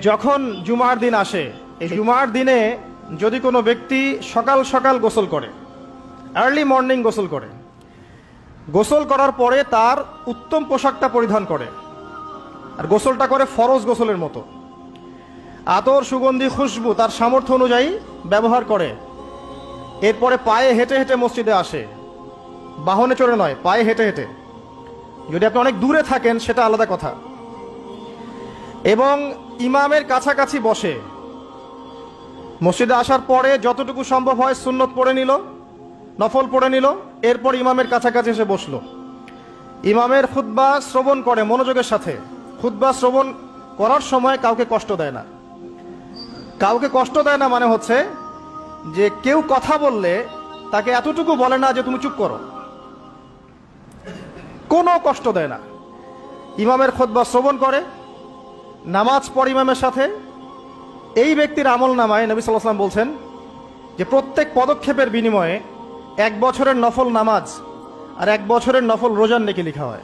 যখন জুমার দিন আসে, এই জুমার দিনে যদি কোনো ব্যক্তি সকাল সকাল গোসল করে, আর্লি মর্নিং গোসল করে, গোসল করার পরে তার উত্তম পোশাকটা পরিধান করে, আর গোসলটা করে ফরজ গোসলের মতো, আতর সুগন্ধি খুশবু তার সামর্থ্য অনুযায়ী ব্যবহার করে, এরপরে পায়ে হেঁটে হেঁটে মসজিদে আসে, বাহনে চড়ে নয়, পায়ে হেঁটে হেঁটে। যদি আপনি অনেক দূরে থাকেন সেটা আলাদা কথা। এবং ইমামের কাছাকাছি বসে, মসজিদে আসার পরে যতটুকু সম্ভব হয় সুন্নত পড়ে নিল, নফল পড়ে নিল, এরপর ইমামের কাছাকাছি এসে বসলো। ইমামের খুতবা শ্রবণ করে মনোযোগের সাথে। খুতবা শ্রবণ করার সময় কাউকে কষ্ট দেয় না। কাউকে কষ্ট দেয় না মানে হচ্ছে যে কেউ কথা বললে তাকে এতটুকু বলে না যে তুমি চুপ করো, কোনো কষ্ট দেয় না। ইমামের খুতবা শ্রবণ করে, নামাজ পড়ে ইমামের সাথে। এই ব্যক্তির আমল নামায় নবী সাল্লাল্লাহু আলাইহি ওয়াসাল্লাম বলছেন যে প্রত্যেক পদক্ষেপের বিনিময়ে 1 বছরের নফল নামাজ আর 1 বছরের নফল রোজার নেকি লেখা হয়।